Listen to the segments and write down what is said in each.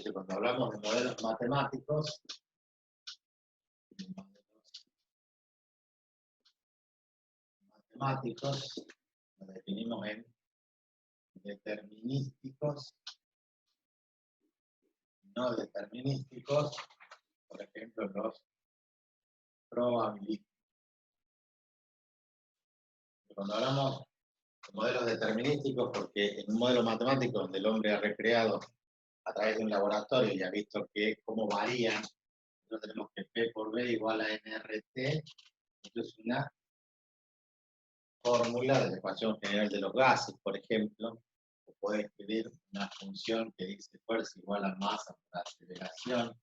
Entonces, cuando hablamos de modelos matemáticos, los definimos en determinísticos, no determinísticos, por ejemplo, los probabilísticos. Cuando hablamos de modelos determinísticos, porque en un modelo matemático donde el hombre ha recreado a través de un laboratorio y ha visto que cómo varían, nosotros tenemos que P por B igual a nRT, esto es una fórmula de la ecuación general de los gases, por ejemplo, o puede escribir una función que dice fuerza igual a masa por aceleración.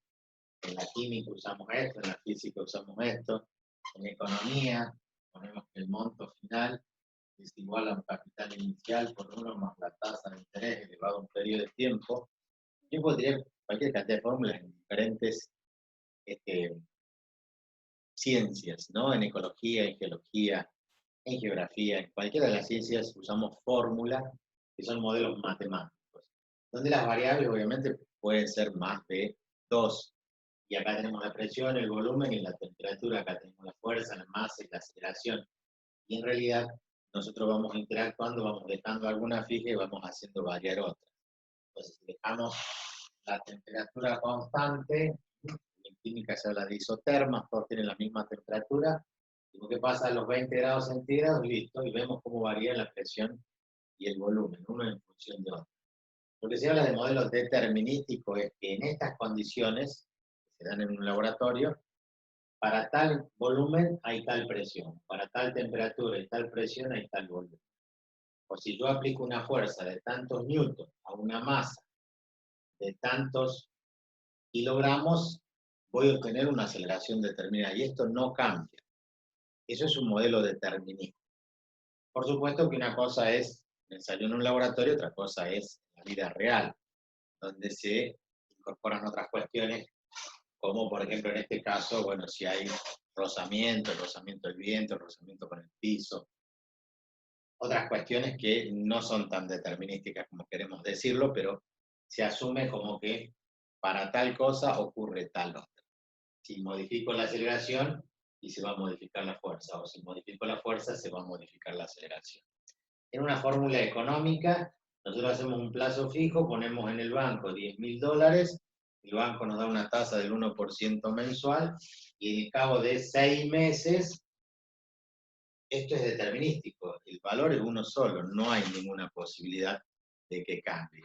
En la química usamos esto, en la física usamos esto, en economía ponemos que el monto final es igual a un capital inicial por 1 más la tasa de interés elevado a un periodo de tiempo. Yo podría cualquier cantidad de fórmulas en diferentes ciencias, ¿no? En ecología, en geología, en geografía, en cualquiera de las ciencias usamos fórmulas que son modelos matemáticos, donde las variables obviamente pueden ser más de 2. Y acá tenemos la presión, el volumen y la temperatura, acá tenemos la fuerza, la masa y la aceleración. Y en realidad nosotros vamos interactuando, vamos dejando alguna fija y vamos haciendo variar otras. Entonces, si dejamos la temperatura constante, en química se habla de isotermas, todos tienen la misma temperatura, y lo que pasa a los 20 grados centígrados, listo, y vemos cómo varía la presión y el volumen, uno en función de otro. Lo que se habla de modelos determinísticos es que en estas condiciones, que se dan en un laboratorio, para tal volumen hay tal presión, para tal temperatura y tal presión hay tal volumen. O si yo aplico una fuerza de tantos newtons a una masa de tantos kilogramos, voy a obtener una aceleración determinada, y esto no cambia. Eso es un modelo determinista. Por supuesto que una cosa es un ensayo en un laboratorio, otra cosa es la vida real, donde se incorporan otras cuestiones, como por ejemplo en este caso, bueno, si hay rozamiento, el rozamiento del viento, el rozamiento con el piso, otras cuestiones que no son tan determinísticas como queremos decirlo, pero se asume como que para tal cosa ocurre tal otra. Si modifico la aceleración, y se va a modificar la fuerza, o si modifico la fuerza, se va a modificar la aceleración. En una fórmula económica, nosotros hacemos un plazo fijo, ponemos en el banco $10.000, el banco nos da una tasa del 1% mensual, y al cabo de 6 meses, esto es determinístico, el valor es uno solo, no hay ninguna posibilidad de que cambie.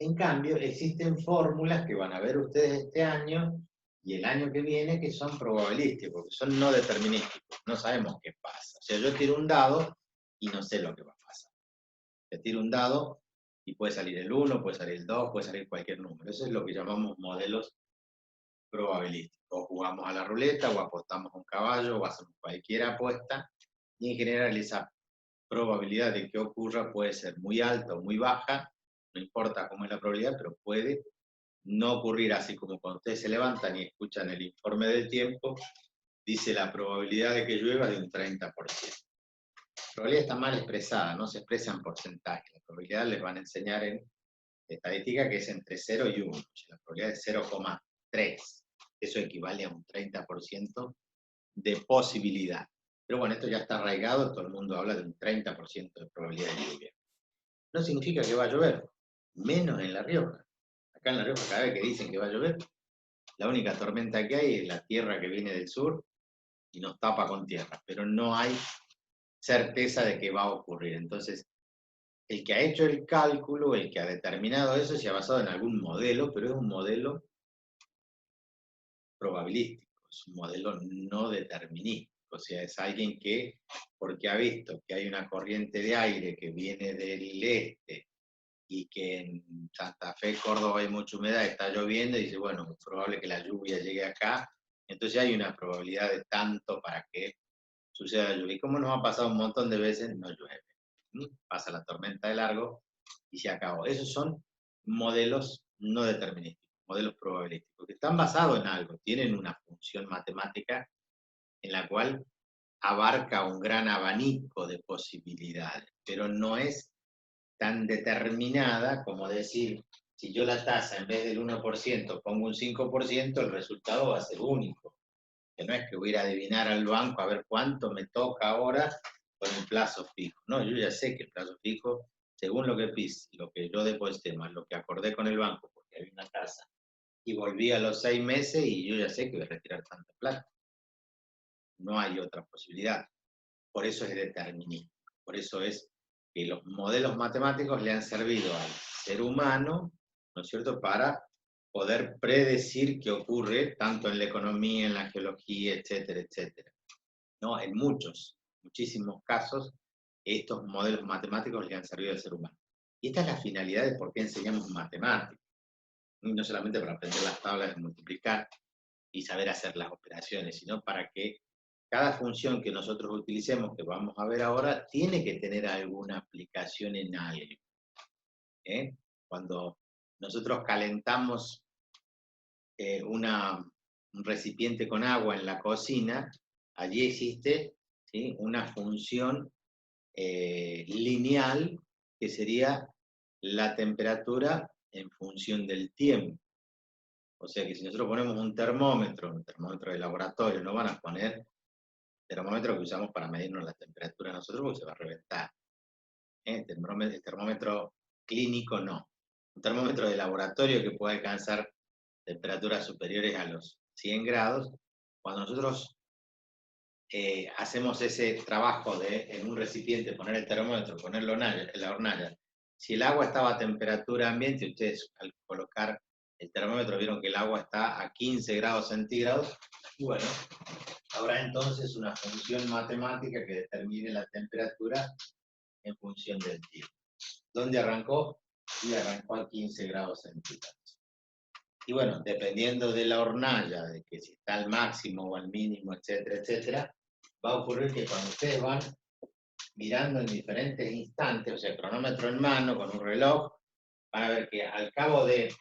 En cambio, existen fórmulas que van a ver ustedes este año y el año que viene que son probabilísticos, porque son no determinísticos, no sabemos qué pasa. O sea, yo tiro un dado y no sé lo que va a pasar. Yo tiro un dado y puede salir el 1, puede salir el 2, puede salir cualquier número. Eso es lo que llamamos modelos probabilísticos. O jugamos a la ruleta, o apostamos a un caballo, o hacemos cualquier apuesta, y en general esa probabilidad de que ocurra puede ser muy alta o muy baja, no importa cómo es la probabilidad, pero puede no ocurrir, así como cuando ustedes se levantan y escuchan el informe del tiempo, dice la probabilidad de que llueva de un 30%. La probabilidad está mal expresada, no se expresa en porcentaje. La probabilidad les van a enseñar en estadística que es entre 0 y 1. La probabilidad es 0,3. Eso equivale a un 30% de posibilidad. Pero bueno, esto ya está arraigado, todo el mundo habla de un 30% de probabilidad de lluvia. No significa que va a llover, menos en La Rioja. Acá en La Rioja, cada vez que dicen que va a llover, la única tormenta que hay es la tierra que viene del sur y nos tapa con tierra, pero no hay certeza de que va a ocurrir. Entonces, el que ha hecho el cálculo, el que ha determinado eso, se ha basado en algún modelo, pero es un modelo probabilístico, es un modelo no determinístico. O sea, es alguien que, porque ha visto que hay una corriente de aire que viene del este y que en Santa Fe, Córdoba hay mucha humedad, está lloviendo, y dice, bueno, es probable que la lluvia llegue acá, entonces hay una probabilidad de tanto para que suceda la lluvia. Y como nos ha pasado un montón de veces, no llueve. Pasa la tormenta de largo y se acabó. Esos son modelos no determinísticos, modelos probabilísticos, que están basados en algo, tienen una función matemática en la cual abarca un gran abanico de posibilidades, pero no es tan determinada como decir, Si yo la tasa en vez del 1% pongo un 5%, el resultado va a ser único. Que no es que voy a ir a adivinar al banco a ver cuánto me toca ahora con el plazo fijo. No, yo ya sé que el plazo fijo, según lo que yo deposité más lo que acordé con el banco, porque había una tasa, y volví a los 6 meses y yo ya sé que voy a retirar tanta plata. No hay otra posibilidad. Por eso es determinismo. Por eso es que los modelos matemáticos le han servido al ser humano, ¿no es cierto?, para poder predecir qué ocurre tanto en la economía, en la geología, etcétera, etcétera. ¿No? En muchísimos casos, estos modelos matemáticos le han servido al ser humano. Y esta es la finalidad de por qué enseñamos matemáticas. No solamente para aprender las tablas de multiplicar y saber hacer las operaciones, sino para que cada función que nosotros utilicemos, que vamos a ver ahora, tiene que tener alguna aplicación en algo. Cuando nosotros calentamos un recipiente con agua en la cocina, allí existe, ¿sí?, una función lineal que sería la temperatura en función del tiempo. O sea que si nosotros ponemos un termómetro de laboratorio, no van a poner el termómetro que usamos para medirnos la temperatura nosotros porque se va a reventar. El termómetro clínico no. Un termómetro de laboratorio que puede alcanzar temperaturas superiores a los 100 grados, cuando nosotros hacemos ese trabajo de en un recipiente poner el termómetro, ponerlo en la hornalla, si el agua estaba a temperatura ambiente, ustedes al colocar el termómetro vieron que el agua está a 15 grados centígrados, y bueno, habrá entonces una función matemática que determine la temperatura en función del tiempo. ¿Dónde arrancó? Y arrancó a 15 grados centígrados. Y bueno, dependiendo de la hornalla, de que si está al máximo o al mínimo, etcétera, etcétera, va a ocurrir que cuando ustedes van mirando en diferentes instantes, o sea, cronómetro en mano, con un reloj, van a ver que al cabo de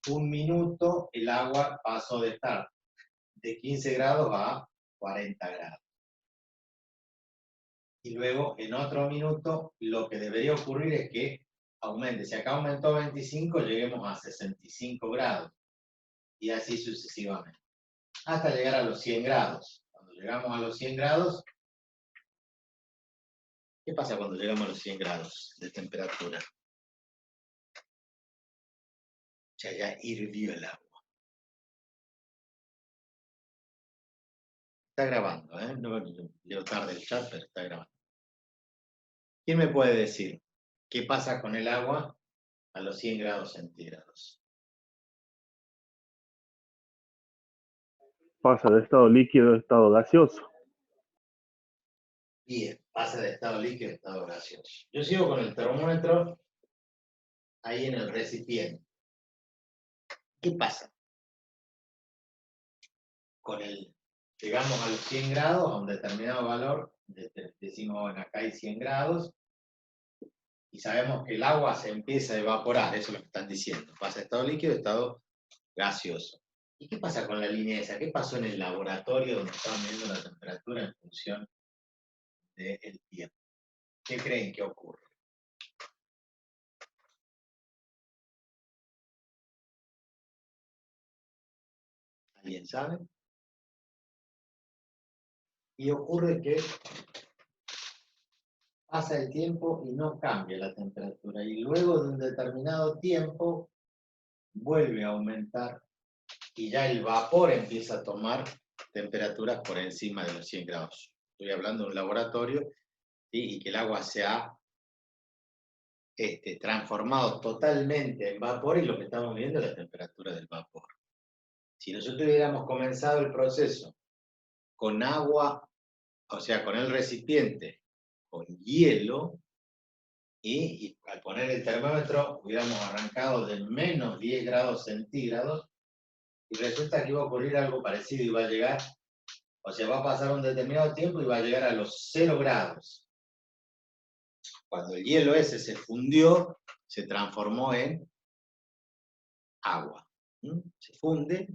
un minuto el agua pasó de estar de 15 grados a 40 grados. Y luego, en otro minuto, lo que debería ocurrir es que aumente. Si acá aumentó a 25, lleguemos a 65 grados. Y así sucesivamente. Hasta llegar a los 100 grados. Cuando llegamos a los 100 grados, ¿qué pasa cuando llegamos a los 100 grados de temperatura? Ya hirvió el agua. Está grabando, ¿eh? No leo tarde el chat, pero está grabando. ¿Quién me puede decir qué pasa con el agua a los 100 grados centígrados? Pasa de estado líquido a estado gaseoso. Bien, pasa de estado líquido a estado gaseoso. Yo sigo con el termómetro ahí en el recipiente. ¿Qué pasa? Llegamos a los 100 grados, a un determinado valor, decimos, bueno, acá hay 100 grados, y sabemos que el agua se empieza a evaporar, eso es lo que están diciendo. Pasa de estado líquido a estado gaseoso. ¿Y qué pasa con la línea esa? ¿Qué pasó en el laboratorio donde estaban midiendo la temperatura en función del tiempo? ¿Qué creen que ocurre? ¿Alguien sabe? Y ocurre que pasa el tiempo y no cambia la temperatura. Y luego de un determinado tiempo vuelve a aumentar y ya el vapor empieza a tomar temperaturas por encima de los 100 grados. Estoy hablando de un laboratorio, ¿sí?, y que el agua se ha transformado totalmente en vapor y lo que estamos viendo es la temperatura del vapor. Si nosotros hubiéramos comenzado el proceso con agua, o sea, con el recipiente, con hielo, y al poner el termómetro hubiéramos arrancado de menos 10 grados centígrados, y resulta que iba a ocurrir algo parecido, iba a llegar, o sea, va a pasar un determinado tiempo y va a llegar a los 0 grados. Cuando el hielo ese se fundió, se transformó en agua. Se funde,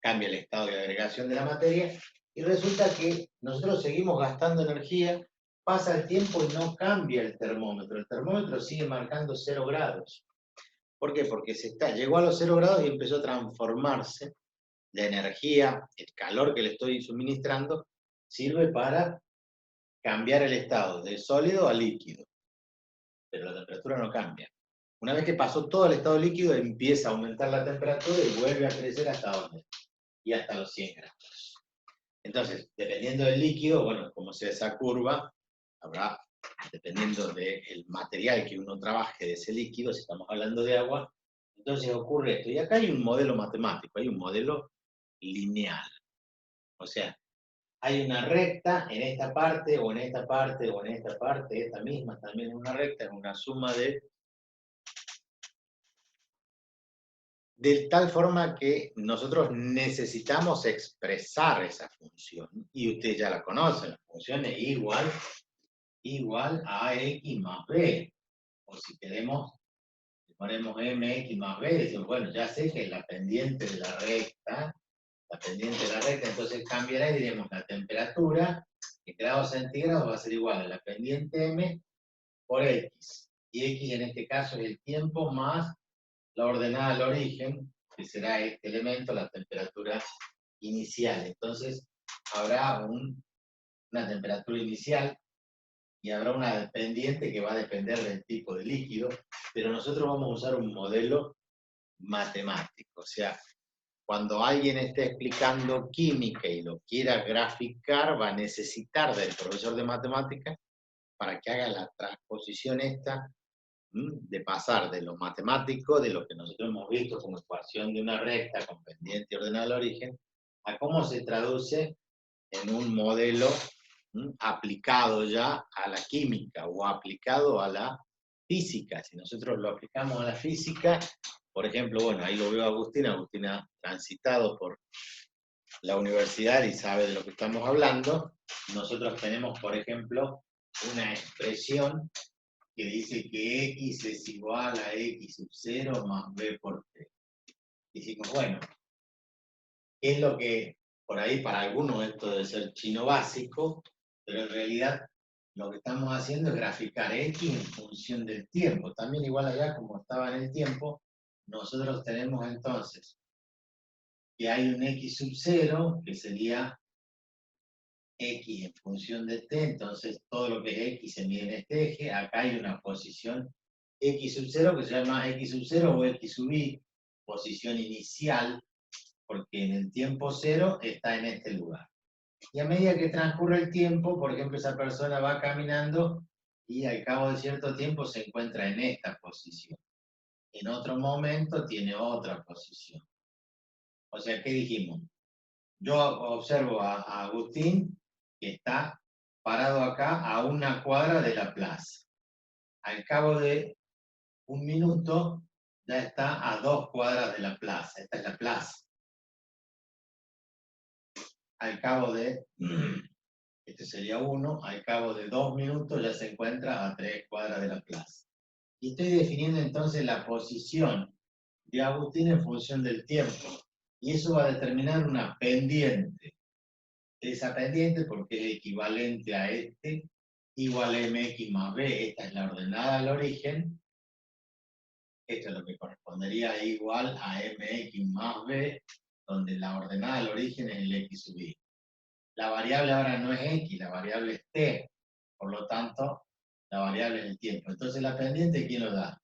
cambia el estado de agregación de la materia, y resulta que nosotros seguimos gastando energía, pasa el tiempo y no cambia el termómetro sigue marcando 0 grados. ¿Por qué? Porque llegó a los 0 grados y empezó a transformarse. La energía, el calor que le estoy suministrando, sirve para cambiar el estado de sólido a líquido. Pero la temperatura no cambia. Una vez que pasó todo el estado líquido, empieza a aumentar la temperatura y vuelve a crecer hasta donde, y hasta los 100 grados. Entonces, dependiendo del líquido, bueno, como sea esa curva, habrá, dependiendo del material que uno trabaje de ese líquido, si estamos hablando de agua, entonces ocurre esto. Y acá hay un modelo matemático, hay un modelo lineal. O sea, hay una recta en esta parte, o en esta parte, o en esta parte, esta misma también es una recta, es una suma de tal forma que nosotros necesitamos expresar esa función, y usted ya la conoce, la función es igual a x más b, o si queremos, le ponemos mx más b, decimos, bueno, ya sé que es la pendiente de la recta, entonces cambiará y diremos la temperatura en grados centígrados va a ser igual a la pendiente m por x, y x en este caso es el tiempo más la ordenada al origen, que será este elemento, la temperatura inicial. Entonces, habrá una temperatura inicial y habrá una pendiente que va a depender del tipo de líquido, pero nosotros vamos a usar un modelo matemático. O sea, cuando alguien esté explicando química y lo quiera graficar, va a necesitar del profesor de matemáticas para que haga la transposición esta de pasar de lo matemático, de lo que nosotros hemos visto como ecuación de una recta con pendiente ordenada al origen, a cómo se traduce en un modelo aplicado ya a la química o aplicado a la física. Si nosotros lo aplicamos a la física, por ejemplo, bueno, ahí lo veo a Agustín ha transitado por la universidad y sabe de lo que estamos hablando. Nosotros tenemos, por ejemplo, una expresión que dice que x es igual a x sub 0 más b por t. Decimos, bueno, ¿qué es lo que, por ahí para algunos esto debe ser chino básico, pero en realidad lo que estamos haciendo es graficar x en función del tiempo. También igual allá, como estaba en el tiempo, nosotros tenemos entonces que hay un x sub 0, que sería x en función de t, entonces todo lo que es x se mide en este eje. Acá hay una posición x sub 0 que se llama x sub 0 o x sub i, posición inicial, porque en el tiempo 0 está en este lugar. Y a medida que transcurre el tiempo, por ejemplo, esa persona va caminando y al cabo de cierto tiempo se encuentra en esta posición. En otro momento tiene otra posición. O sea, ¿qué dijimos? Yo observo a Agustín, que está parado acá a una cuadra de la plaza. Al cabo de un minuto ya está a 2 cuadras de la plaza. Esta es la plaza. Al cabo de, este sería 1, al cabo de 2 minutos ya se encuentra a 3 cuadras de la plaza. Y estoy definiendo entonces la posición de Agustín en función del tiempo. Y eso va a determinar una pendiente. Esa pendiente, porque es equivalente a este, igual a mx más b, esta es la ordenada al origen, esto es lo que correspondería a igual a mx más b, donde la ordenada al origen es el x sub i. La variable ahora no es x, la variable es t, por lo tanto, la variable es el tiempo. Entonces la pendiente, ¿quién lo da?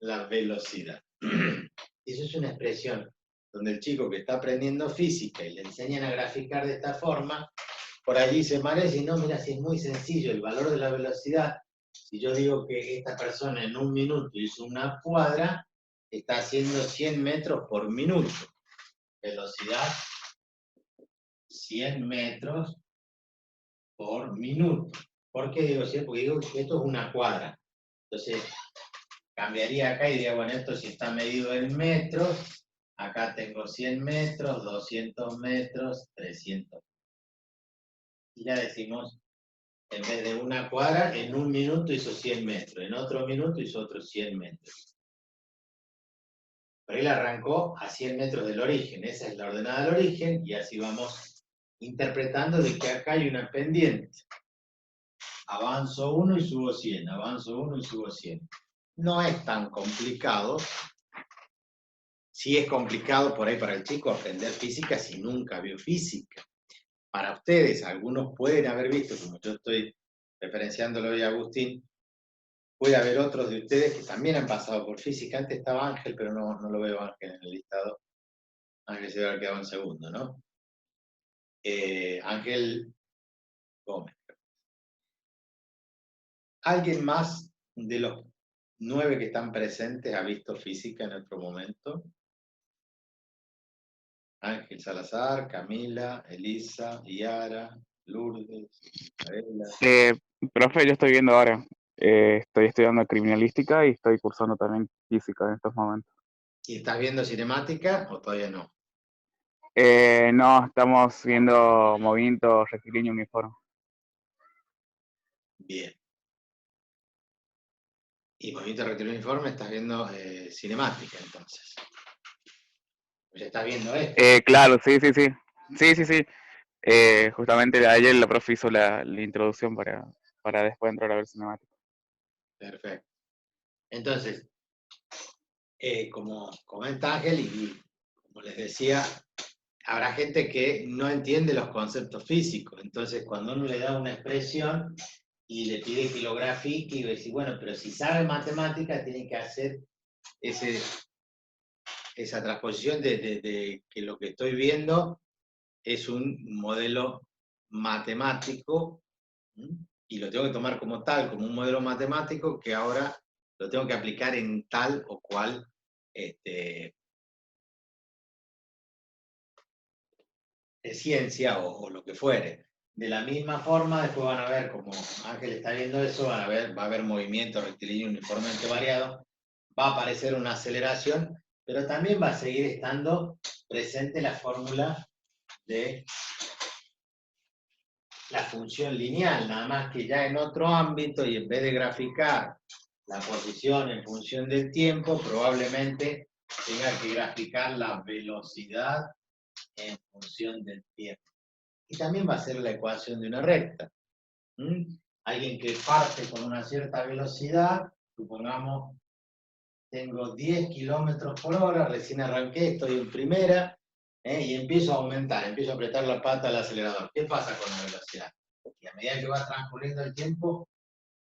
La velocidad. Eso es una expresión donde el chico que está aprendiendo física y le enseñan a graficar de esta forma, por allí se marea y no, mira, si es muy sencillo, el valor de la velocidad, si yo digo que esta persona en un minuto hizo una cuadra, está haciendo 100 metros por minuto. Velocidad 100 metros por minuto. ¿Por qué digo 100? Porque digo que esto es una cuadra. Entonces, cambiaría acá y diría, bueno, esto si está medido en metros, acá tengo 100 metros, 200 metros, 300. Y ya decimos, en vez de una cuadra, en un minuto hizo 100 metros, en otro minuto hizo otros 100 metros. Pero él arrancó a 100 metros del origen, esa es la ordenada del origen, y así vamos interpretando de que acá hay una pendiente. Avanzo 1 y subo 100, avanzo 1 y subo 100. no es tan complicado. Sí es complicado por ahí para el chico aprender física si nunca vio física. Para ustedes, algunos pueden haber visto, como yo estoy referenciándolo hoy a Agustín, puede haber otros de ustedes que también han pasado por física. Antes estaba Ángel, pero no lo veo Ángel en el listado. Ángel se debe haber quedado en segundo, ¿no? Ángel Gómez. ¿Alguien más de los 9 que están presentes ha visto física en otro momento? Ángel Salazar, Camila, Elisa, Yara, Lourdes, Isabela. Eh, Profe, yo estoy viendo ahora. Estoy estudiando criminalística y estoy cursando también física en estos momentos. ¿Y estás viendo cinemática o todavía no? No, estamos viendo movimiento rectilíneo uniforme. Bien. Y movimiento rectilíneo uniforme, estás viendo cinemática entonces. Ya estás viendo esto. Claro, sí. Sí. Justamente ayer la profe hizo la introducción para después entrar a ver cinemática. Perfecto. Entonces, como comenta Ángel, y como les decía, habrá gente que no entiende los conceptos físicos. Entonces, cuando uno le da una expresión y le pide que lo grafique, y decir, bueno, pero si sabe matemática, tiene que hacer esa transposición de que lo que estoy viendo es un modelo matemático, y lo tengo que tomar como tal, como un modelo matemático que ahora lo tengo que aplicar en tal o cual ciencia o lo que fuere. De la misma forma, después van a ver, como Ángel está viendo eso, va a haber movimiento rectilíneo uniformemente variado, va a aparecer una aceleración, pero también va a seguir estando presente la fórmula de la función lineal, nada más que ya en otro ámbito, y en vez de graficar la posición en función del tiempo, probablemente tenga que graficar la velocidad en función del tiempo. Y también va a ser la ecuación de una recta. Alguien que parte con una cierta velocidad, supongamos, tengo 10 kilómetros por hora, recién arranqué, estoy en primera, y empiezo a aumentar, empiezo a apretar la pata al acelerador. ¿Qué pasa con la velocidad? Que a medida que va transcurriendo el tiempo,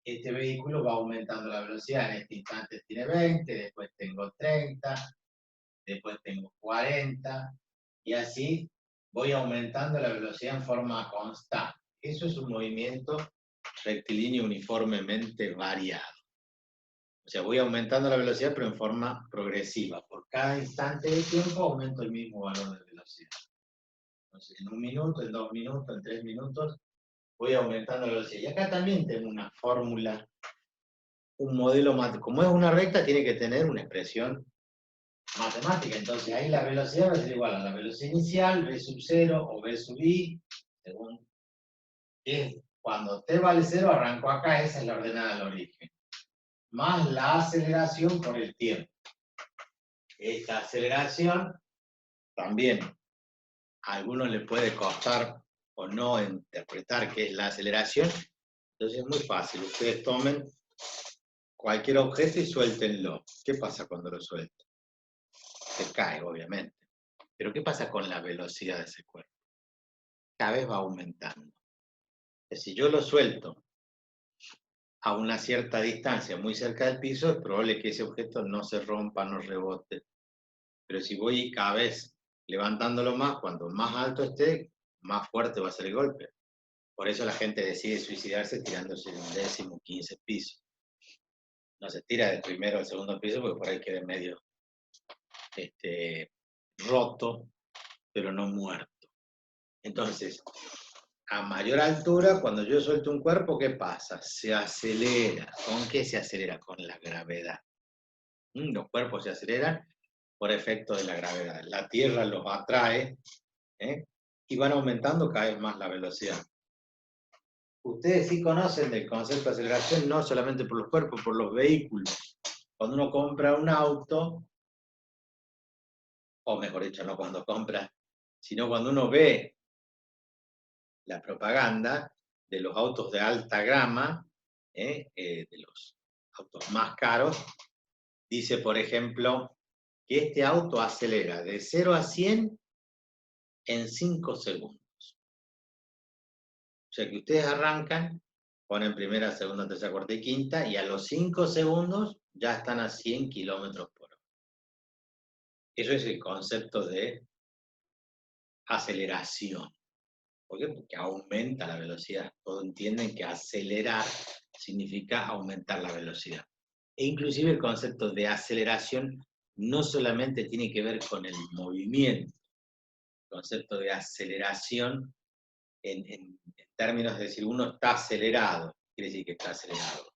este vehículo va aumentando la velocidad. En este instante tiene 20, después tengo 30, después tengo 40, y así voy aumentando la velocidad en forma constante. Eso es un movimiento rectilíneo uniformemente variado. O sea, voy aumentando la velocidad, pero en forma progresiva. Por cada instante de tiempo aumento el mismo valor de velocidad. Entonces, en 1 minuto, en 2 minutos, en 3 minutos, voy aumentando la velocidad. Y acá también tengo una fórmula, un modelo matemático. Como es una recta, tiene que tener una expresión matemática. Entonces, ahí la velocidad va a ser igual a la velocidad inicial, v sub 0 o v sub i, según cuando t vale 0, arranco acá, esa es la ordenada del origen, más la aceleración por el tiempo. Esta aceleración también a algunos les puede costar o no interpretar qué es la aceleración. Entonces es muy fácil. Ustedes tomen cualquier objeto y suéltenlo. ¿Qué pasa cuando lo suelto? Se cae, obviamente. Pero ¿qué pasa con la velocidad de ese cuerpo? Cada vez va aumentando. Si yo lo suelto a una cierta distancia, muy cerca del piso, es probable que ese objeto no se rompa, no rebote. Pero si voy cada vez levantándolo más, cuanto más alto esté, más fuerte va a ser el golpe. Por eso la gente decide suicidarse tirándose de un 10º, 15 piso. No se tira del primero al segundo piso porque por ahí queda medio roto, pero no muerto. Entonces, a mayor altura, cuando yo suelto un cuerpo, ¿qué pasa? Se acelera. ¿Con qué se acelera? Con la gravedad. Los cuerpos se aceleran por efecto de la gravedad. La Tierra los atrae, y van aumentando cada vez más la velocidad. Ustedes sí conocen del concepto de aceleración, no solamente por los cuerpos, por los vehículos. Cuando uno compra un auto, o mejor dicho, no cuando compra, sino cuando uno ve la propaganda de los autos de alta gama, de los autos más caros, dice, por ejemplo, que este auto acelera de 0 a 100 en 5 segundos. O sea que ustedes arrancan, ponen primera, segunda, tercera, cuarta y quinta, y a los 5 segundos ya están a 100 kilómetros por hora. Eso es el concepto de aceleración. ¿Por qué? Porque aumenta la velocidad. Todos entienden que acelerar significa aumentar la velocidad. E inclusive el concepto de aceleración no solamente tiene que ver con el movimiento. El concepto de aceleración en términos de decir uno está acelerado, quiere decir que está acelerado.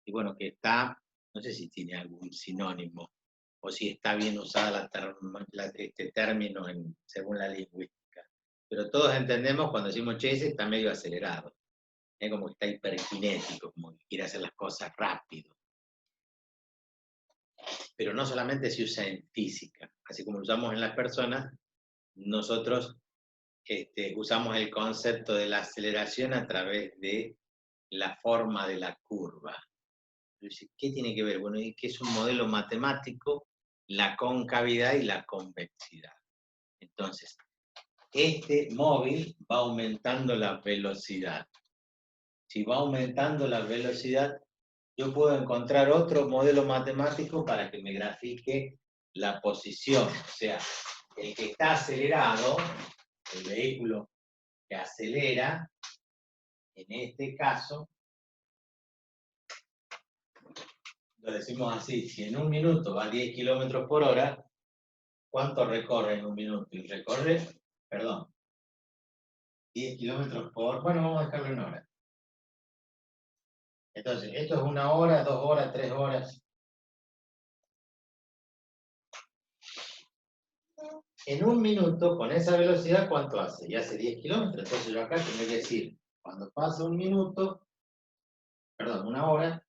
Y bueno, que está, no sé si tiene algún sinónimo, o si está bien usada este término según la lingüística. Pero todos entendemos cuando decimos che, ese está medio acelerado. Es como que está hiperkinético, como que quiere hacer las cosas rápido. Pero no solamente se usa en física, así como lo usamos en las personas, nosotros usamos el concepto de la aceleración a través de la forma de la curva. ¿Qué tiene que ver? Bueno, que es un modelo matemático, la concavidad y la convexidad. Entonces, este móvil va aumentando la velocidad. Si va aumentando la velocidad, yo puedo encontrar otro modelo matemático para que me grafique la posición. O sea, el que está acelerado, el vehículo que acelera, en este caso, lo decimos así, si en un minuto va a 10 kilómetros por hora, ¿cuánto recorre en un minuto? Y recorre, 10 kilómetros por, bueno, vamos a dejarlo en hora. Entonces, esto es 1 hora, 2 horas, 3 horas. En un minuto, con esa velocidad, ¿cuánto hace? Ya hace 10 kilómetros. Entonces yo acá tengo que decir, cuando pasa un minuto, 1 hora,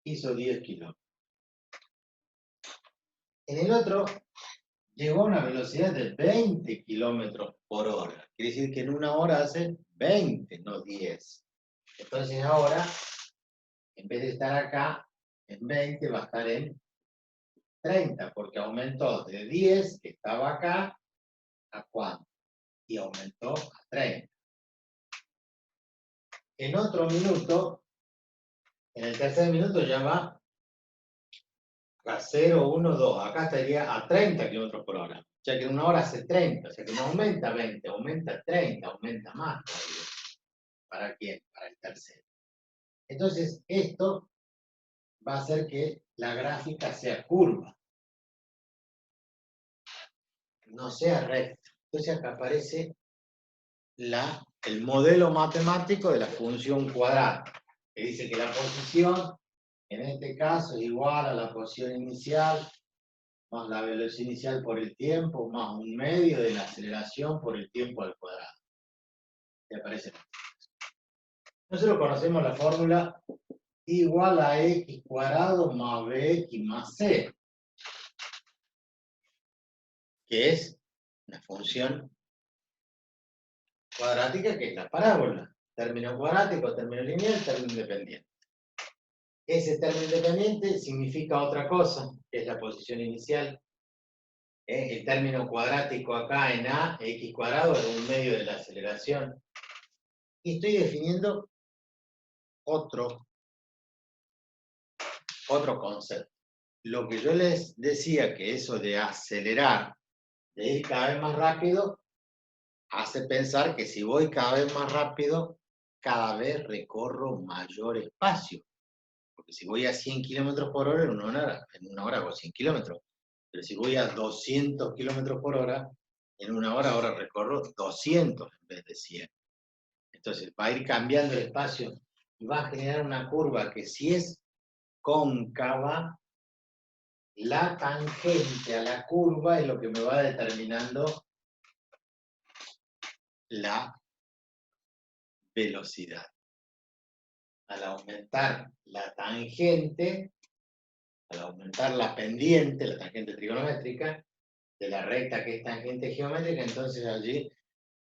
hizo 10 kilómetros. En el otro, llegó a una velocidad de 20 kilómetros por hora. Quiere decir que en 1 hora hace 20, no 10. Entonces ahora, en vez de estar acá en 20, va a estar en 30, porque aumentó de 10, que estaba acá, ¿a cuánto? Y aumentó a 30. En otro minuto, en el tercer minuto ya va a 0, 1, 2. Acá estaría a 30 kilómetros por hora. O sea que en 1 hora hace 30. O sea que no aumenta 20, aumenta 30, aumenta más todavía. ¿Para quién? Para el tercero. Entonces, esto va a hacer que la gráfica sea curva. No sea recta. Entonces acá aparece el modelo matemático de la función cuadrada, que dice que la posición, en este caso, es igual a la posición inicial, más la velocidad inicial por el tiempo, más un medio de la aceleración por el tiempo al cuadrado. ¿Te aparece? Nosotros conocemos la fórmula igual a x cuadrado más bx más c, que es una función cuadrática que es la parábola. Término cuadrático, término lineal, término independiente. Ese término independiente significa otra cosa, que es la posición inicial. El término cuadrático acá en A, x cuadrado, es un medio de la aceleración. Y estoy definiendo otro concepto. Lo que yo les decía, que eso de acelerar, de ir cada vez más rápido, hace pensar que si voy cada vez más rápido, cada vez recorro mayor espacio. Porque si voy a 100 kilómetros por hora, en una hora hago 100 kilómetros. Pero si voy a 200 kilómetros por hora, en 1 hora ahora recorro 200 en vez de 100. Entonces va a ir cambiando el espacio y va a generar una curva que si es cóncava, la tangente a la curva es lo que me va determinando la velocidad. Al aumentar la tangente, al aumentar la pendiente, la tangente trigonométrica, de la recta que es tangente geométrica, entonces allí,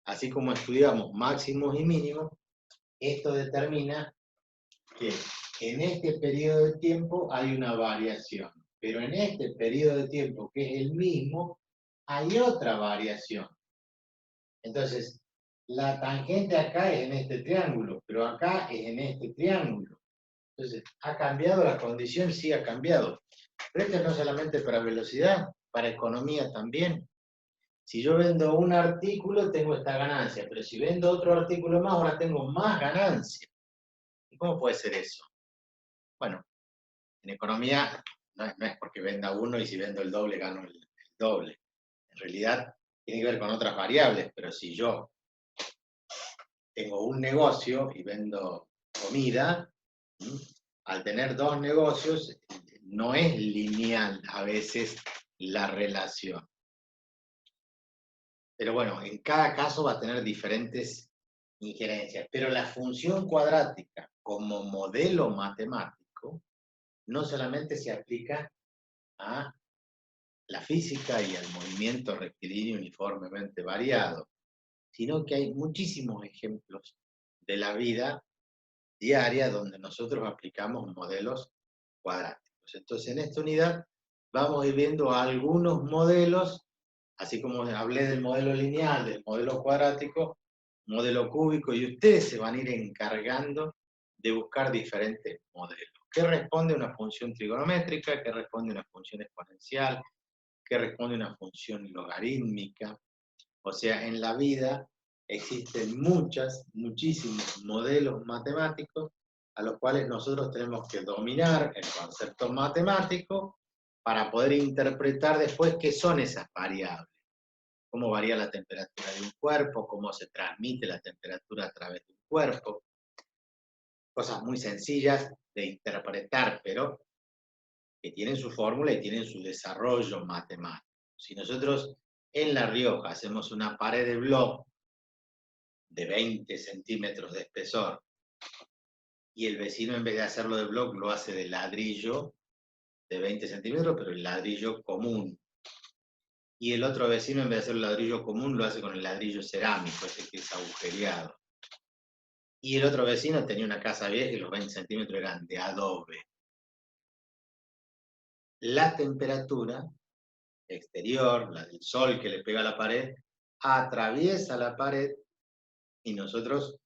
así como estudiamos máximos y mínimos, esto determina que en este periodo de tiempo hay una variación, pero en este periodo de tiempo, que es el mismo, hay otra variación. Entonces, la tangente acá es en este triángulo, pero acá es en este triángulo. Entonces, ¿ha cambiado la condición? Sí, ha cambiado. Pero esto no solamente para velocidad, para economía también. Si yo vendo un artículo, tengo esta ganancia, pero si vendo otro artículo más, ahora tengo más ganancia. ¿Y cómo puede ser eso? Bueno, en economía no es porque venda uno y si vendo el doble gano el doble. En realidad tiene que ver con otras variables, pero si yo tengo un negocio y vendo comida, al tener dos negocios no es lineal a veces la relación. Pero bueno, en cada caso va a tener diferentes injerencias. Pero la función cuadrática como modelo matemático no solamente se aplica a la física y al movimiento rectilíneo uniformemente variado, sino que hay muchísimos ejemplos de la vida diaria donde nosotros aplicamos modelos cuadráticos. Entonces, en esta unidad vamos a ir viendo algunos modelos, así como hablé del modelo lineal, del modelo cuadrático, modelo cúbico, y ustedes se van a ir encargando de buscar diferentes modelos. ¿Qué responde a una función trigonométrica? ¿Qué responde a una función exponencial? ¿Qué responde a una función logarítmica? O sea, en la vida existen muchísimos modelos matemáticos a los cuales nosotros tenemos que dominar el concepto matemático para poder interpretar después qué son esas variables. Cómo varía la temperatura de un cuerpo, cómo se transmite la temperatura a través de un cuerpo. Cosas muy sencillas de interpretar, pero que tienen su fórmula y tienen su desarrollo matemático. Si nosotros en La Rioja hacemos una pared de bloc de 20 centímetros de espesor y el vecino en vez de hacerlo de bloc lo hace de ladrillo de 20 centímetros, pero el ladrillo común. Y el otro vecino en vez de hacer el ladrillo común lo hace con el ladrillo cerámico, ese que es agujereado. Y el otro vecino tenía una casa vieja y los 20 centímetros eran de adobe. La temperatura exterior, la del sol que le pega a la pared, atraviesa la pared y nosotros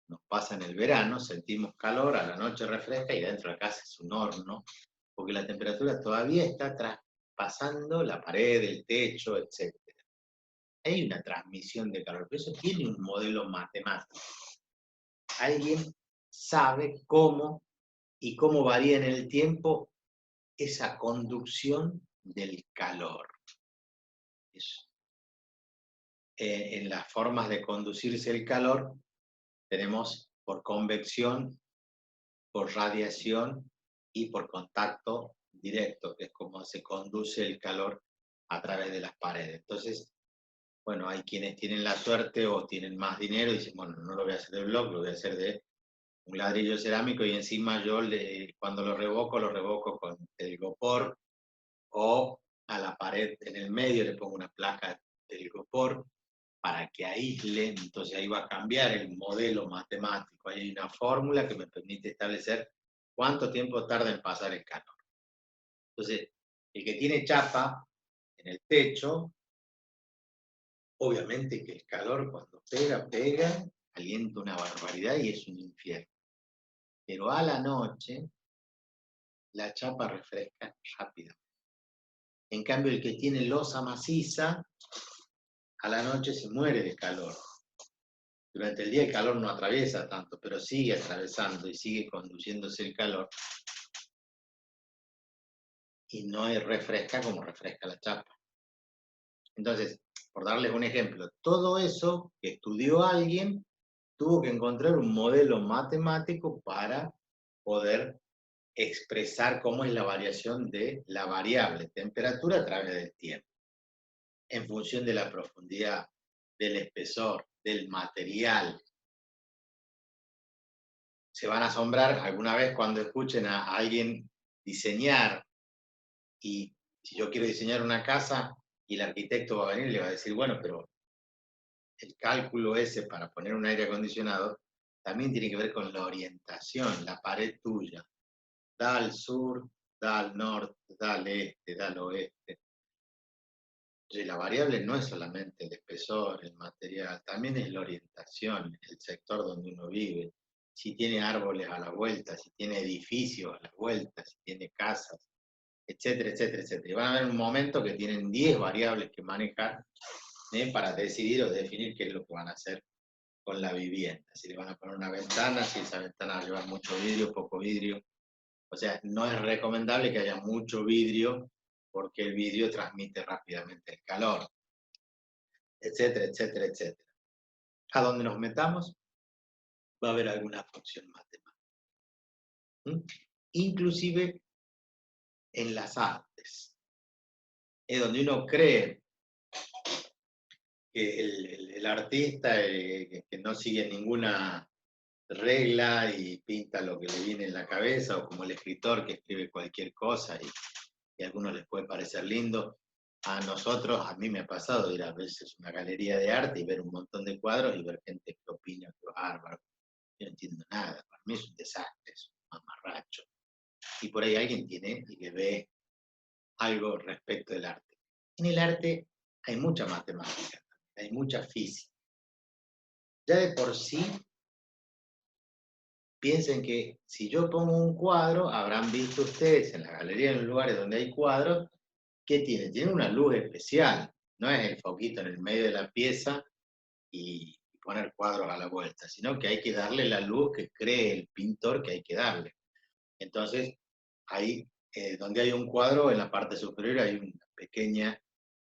nos pasa en el verano, sentimos calor, a la noche refresca y dentro de la casa es un horno, porque la temperatura todavía está traspasando la pared, el techo, etc. Hay una transmisión de calor, pero eso tiene un modelo matemático. Alguien sabe cómo y cómo varía en el tiempo esa conducción del calor. Eso. En las formas de conducirse el calor tenemos por convección, por radiación y por contacto directo, que es como se conduce el calor a través de las paredes. Entonces, bueno, hay quienes tienen la suerte o tienen más dinero y dicen, bueno, no lo voy a hacer de bloc, lo voy a hacer de un ladrillo cerámico y encima yo cuando lo revoco con telgopor o a la pared en el medio le pongo una placa de telgopor para que aísle, entonces ahí va a cambiar el modelo matemático. Hay una fórmula que me permite establecer cuánto tiempo tarda en pasar el calor. Entonces, el que tiene chapa en el techo, obviamente que el calor cuando pega, calienta una barbaridad y es un infierno. Pero a la noche, la chapa refresca rápidamente. En cambio, el que tiene losa maciza, a la noche se muere de calor. Durante el día el calor no atraviesa tanto, pero sigue atravesando y sigue conduciéndose el calor. Y no refresca como refresca la chapa. Entonces, por darles un ejemplo, todo eso que estudió alguien tuvo que encontrar un modelo matemático para poder expresar cómo es la variación de la variable temperatura a través del tiempo, en función de la profundidad, del espesor, del material. Se van a asombrar alguna vez cuando escuchen a alguien diseñar, y si yo quiero diseñar una casa y el arquitecto va a venir y le va a decir, bueno, pero el cálculo ese para poner un aire acondicionado también tiene que ver con la orientación, la pared tuya. Da al sur, da al norte, da al este, da al oeste. Entonces, la variable no es solamente el espesor, el material, también es la orientación, el sector donde uno vive. Si tiene árboles a la vuelta, si tiene edificios a la vuelta, si tiene casas, etcétera, etcétera, etcétera. Y van a haber un momento que tienen 10 variables que manejar para decidir o definir qué es lo que van a hacer con la vivienda. Si le van a poner una ventana, si esa ventana va a llevar mucho vidrio, poco vidrio. O sea, no es recomendable que haya mucho vidrio porque el vidrio transmite rápidamente el calor, etcétera, etcétera, etcétera. A donde nos metamos va a haber alguna función matemática. Inclusive en las artes. Es donde uno cree que el artista que no sigue ninguna regla y pinta lo que le viene en la cabeza, o como el escritor que escribe cualquier cosa y a algunos les puede parecer lindo. A nosotros, a mí me ha pasado ir a veces a una galería de arte y ver un montón de cuadros y ver gente que opina que es bárbaro. Yo no entiendo nada, para mí es un desastre, es un mamarracho. Y por ahí alguien tiene y que ve algo respecto del arte. En el arte hay mucha matemática, hay mucha física. Ya de por sí, piensen que si yo pongo un cuadro, habrán visto ustedes en la galería, en los lugares donde hay cuadros, ¿qué tiene? Tiene una luz especial, no es el foquito en el medio de la pieza y poner cuadros a la vuelta, sino que hay que darle la luz que cree el pintor que hay que darle. Entonces, ahí donde hay un cuadro, en la parte superior hay una pequeña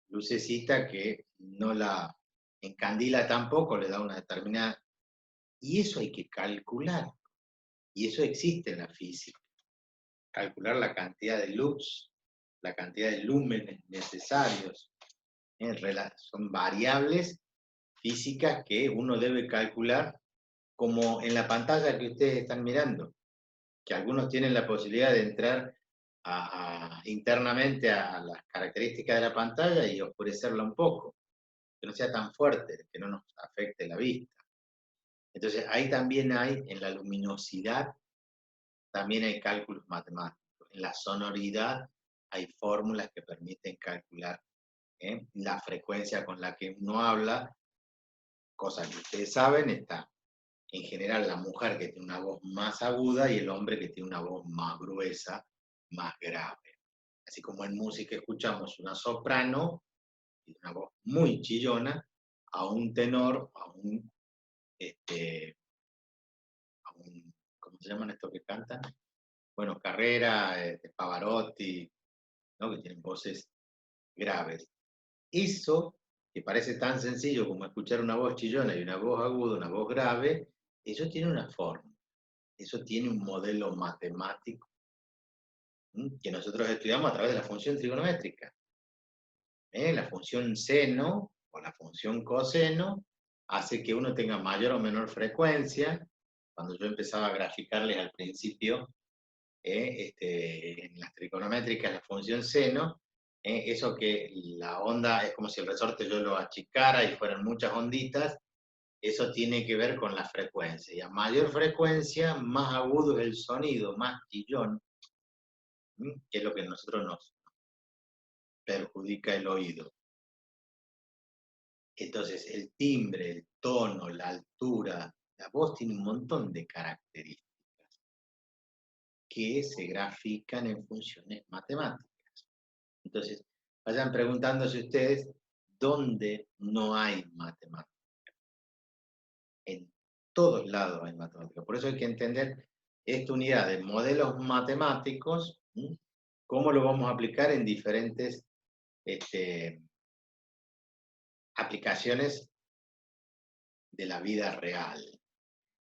lucecita que no la encandila tampoco, le da una determinada... Y eso hay que calcular, y eso existe en la física. Calcular la cantidad de luz, la cantidad de lúmenes necesarios. Son variables físicas que uno debe calcular, como en la pantalla que ustedes están mirando, que algunos tienen la posibilidad de entrar internamente a las características de la pantalla y oscurecerla un poco, que no sea tan fuerte, que no nos afecte la vista. Entonces ahí también hay, en la luminosidad, también hay cálculos matemáticos. En la sonoridad hay fórmulas que permiten calcular la frecuencia con la que uno habla, cosa que ustedes saben, está en general la mujer que tiene una voz más aguda y el hombre que tiene una voz más gruesa, más grave. Así como en música escuchamos una soprano y una voz muy chillona, a un tenor, ¿cómo se llaman estos que cantan? Bueno, Carrera, Pavarotti, ¿no? Que tienen voces graves. Eso, que parece tan sencillo como escuchar una voz chillona y una voz aguda, una voz grave, eso tiene una forma, eso tiene un modelo matemático que nosotros estudiamos a través de la función trigonométrica. La función seno o la función coseno hace que uno tenga mayor o menor frecuencia. Cuando yo empezaba a graficarles al principio, en las trigonométricas, la función seno, eso que la onda es como si el resorte yo lo achicara y fueran muchas onditas, eso tiene que ver con la frecuencia. Y a mayor frecuencia, más agudo es el sonido, más chillón, que es lo que a nosotros nos perjudica el oído. Entonces, el timbre, el tono, la altura, la voz tiene un montón de características que se grafican en funciones matemáticas. Entonces, vayan preguntándose ustedes dónde no hay matemática. En todos lados hay matemática. Por eso hay que entender esta unidad de modelos matemáticos, cómo lo vamos a aplicar en diferentes aplicaciones de la vida real.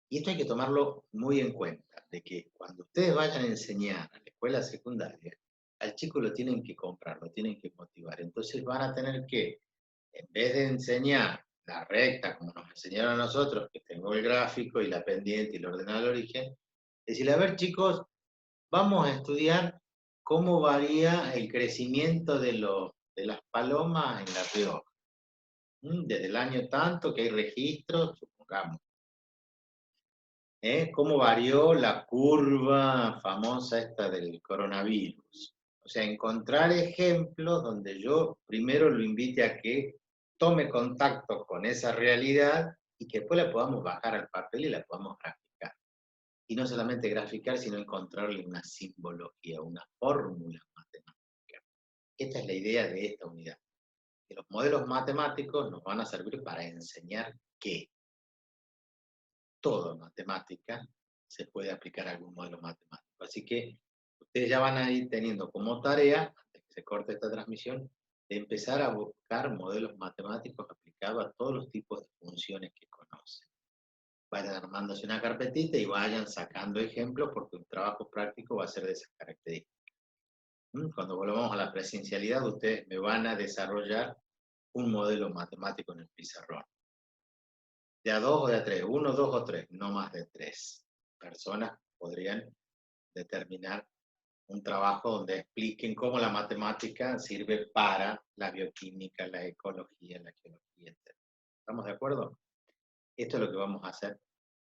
Y esto hay que tomarlo muy en cuenta, de que cuando ustedes vayan a enseñar a la escuela secundaria, al chico lo tienen que comprar, lo tienen que motivar. Entonces van a tener que, en vez de enseñar la recta, como nos enseñaron a nosotros, que tengo el gráfico y la pendiente y el ordenado de origen, decirle, a ver chicos, vamos a estudiar cómo varía el crecimiento de las palomas en La Rioja. Desde el año tanto que hay registros, supongamos. cómo varió la curva famosa esta del coronavirus. O sea, encontrar ejemplos donde yo primero lo invite a que tome contacto con esa realidad y que después la podamos bajar al papel y la podamos graficar. Y no solamente graficar, sino encontrarle una simbología, una fórmula matemática. Esta es la idea de esta unidad. Que los modelos matemáticos nos van a servir para enseñar que todo en matemática se puede aplicar a algún modelo matemático. Así que ustedes ya van a ir teniendo como tarea, antes que se corte esta transmisión, de empezar a buscar modelos matemáticos aplicados a todos los tipos de funciones que conocen. Vayan armándose una carpetita y vayan sacando ejemplos porque un trabajo práctico va a ser de esas características. Cuando volvamos a la presencialidad, ustedes me van a desarrollar un modelo matemático en el pizarrón. De a 2 o de a 3, 1, 2 o 3, no más de 3 personas podrían determinar un trabajo donde expliquen cómo la matemática sirve para la bioquímica, la ecología, la geología, etc. ¿Estamos de acuerdo? Esto es lo que vamos a hacer